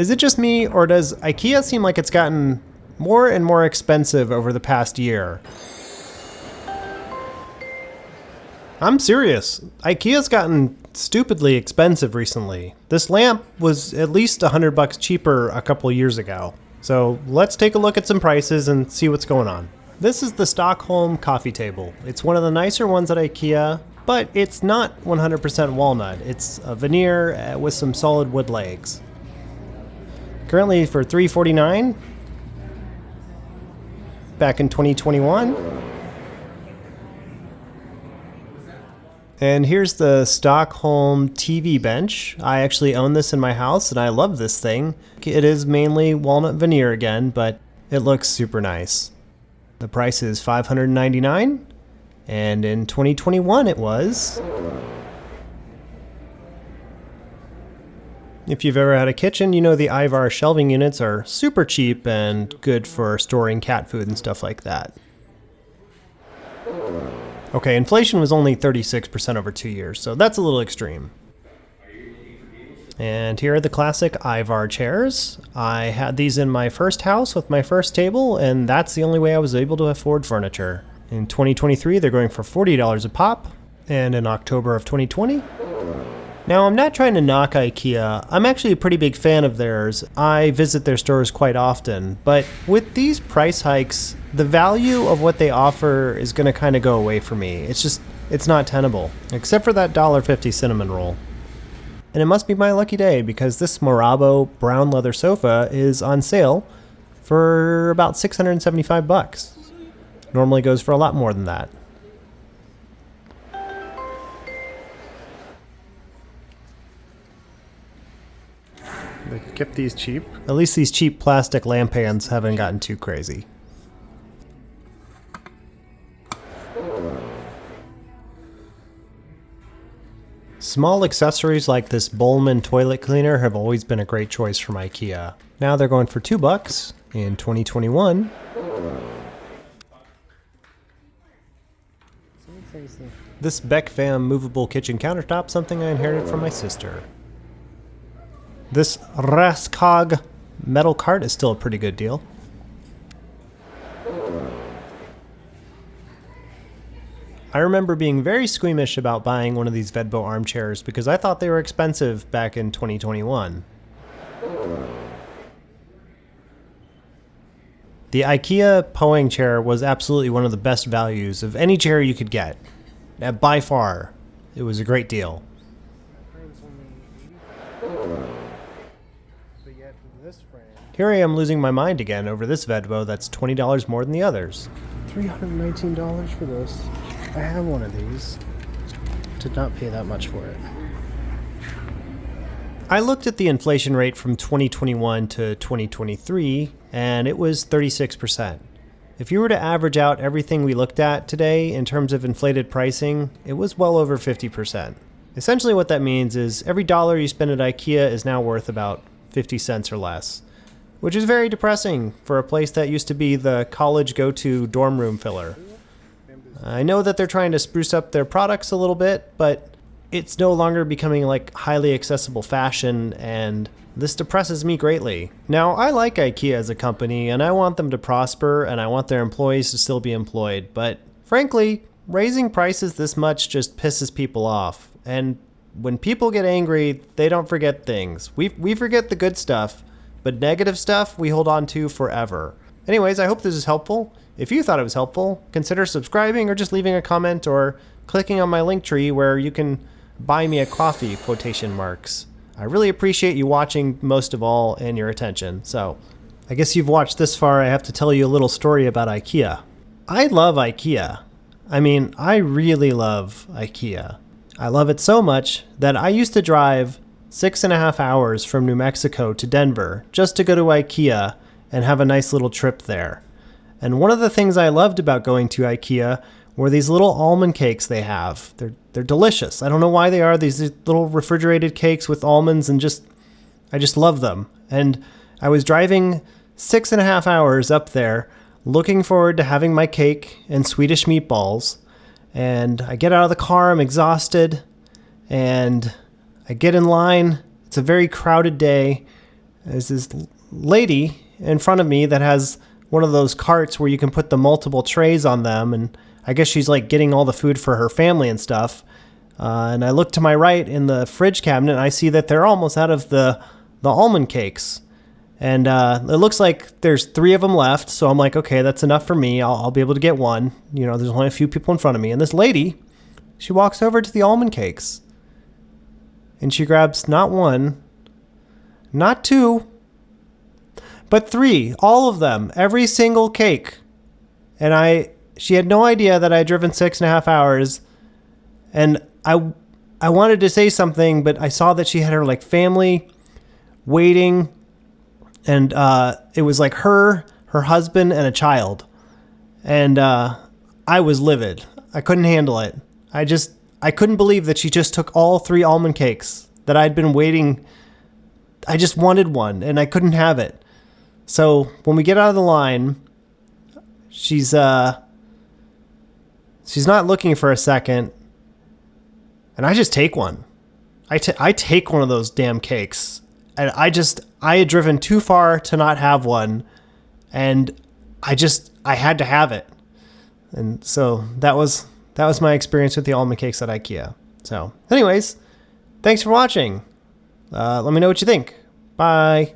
Is it just me, or does IKEA seem like it's gotten more and more expensive over the past year? I'm serious. IKEA's gotten stupidly expensive recently. This lamp was at least $100 cheaper a couple years ago. So let's take a look at some prices and see what's going on. This is the Stockholm coffee table. It's one of the nicer ones at IKEA, but it's not 100% walnut. It's a veneer with some solid wood legs. Currently for $349. Back in 2021. And here's the Stockholm TV bench. I actually own this in my house and I love this thing. It is mainly walnut veneer again, but it looks super nice. The price is $599, and in 2021 it was. If you've ever had a kitchen, you know the Ivar shelving units are super cheap and good for storing cat food and stuff like that. Okay, inflation was only 36% over 2 years, so that's a little extreme. And here are the classic Ivar chairs. I had these in my first house with my first table, and that's the only way I was able to afford furniture. In 2023, they're going for $40 a pop, and in October of 2020. Now, I'm not trying to knock IKEA. I'm actually a pretty big fan of theirs. I visit their stores quite often, but with these price hikes, the value of what they offer is going to kind of go away for me. It's not tenable, except for that $1.50 cinnamon roll. And it must be my lucky day because this Morabo brown leather sofa is on sale for about $675. Normally goes for a lot more than that. They kept these cheap. At least these cheap plastic lamp hands haven't gotten too crazy. Small accessories like this Bowman toilet cleaner have always been a great choice from IKEA. Now they're going for $2 in 2021. This Beckfam movable kitchen countertop, something I inherited from my sister. This Raskog metal cart is still a pretty good deal. I remember being very squeamish about buying one of these Vedbo armchairs because I thought they were expensive back in 2021. The IKEA Poing chair was absolutely one of the best values of any chair you could get. By far, it was a great deal. Here I am losing my mind again over this Vedbo that's $20 more than the others. $319 for this. I have one of these. Did not pay that much for it. I looked at the inflation rate from 2021 to 2023, and it was 36%. If you were to average out everything we looked at today in terms of inflated pricing, it was well over 50%. Essentially what that means is every dollar you spend at IKEA is now worth about 50 cents or less, which is very depressing for a place that used to be the college go-to dorm room filler. I know that they're trying to spruce up their products a little bit, but it's no longer becoming like highly accessible fashion, and this depresses me greatly. Now, I like IKEA as a company, and I want them to prosper, and I want their employees to still be employed, but frankly, raising prices this much just pisses people off. And when people get angry, they don't forget things. We forget the good stuff, but negative stuff we hold on to forever. Anyways, I hope this is helpful. If you thought it was helpful, consider subscribing or just leaving a comment or clicking on my link tree where you can buy me a coffee, quotation marks. I really appreciate you watching most of all and your attention. So, I guess you've watched this far. I have to tell you a little story about IKEA. I love IKEA. I really love IKEA. I love it so much that I used to drive 6.5 hours from New Mexico to Denver just to go to IKEA and have a nice little trip there. And one of the things I loved about going to IKEA were these little almond cakes they have. They're delicious. I don't know why they are. These little refrigerated cakes with almonds, and I just love them. And I was driving 6.5 hours up there looking forward to having my cake and Swedish meatballs. And I get out of the car, I'm exhausted, and I get in line. It's a very crowded day, There's this lady in front of me that has one of those carts where you can put the multiple trays on them, and I guess she's like getting all the food for her family and stuff. And I look to my right in the fridge cabinet, and I see that they're almost out of the almond cakes. And it looks like there's 3 of them left, so I'm like, okay, that's enough for me. I'll be able to get one. You know, there's only a few people in front of me. And this lady, she walks over to the almond cakes, and she grabs not 1, not 2, but 3, all of them, every single cake. And she had no idea that I had driven 6.5 hours, and I wanted to say something, but I saw that she had her like family waiting. And it was like her husband, and a child. And I was livid. I couldn't handle it. I couldn't believe that she just took all 3 almond cakes that I'd been waiting. I just wanted one, and I couldn't have it. So when we get out of the line, she's not looking for a second. And I just take one. I take one of those damn cakes. And I had driven too far to not have one, and I had to have it. And so that was my experience with the almond cakes at IKEA. So anyways, thanks for watching. Let me know what you think. Bye.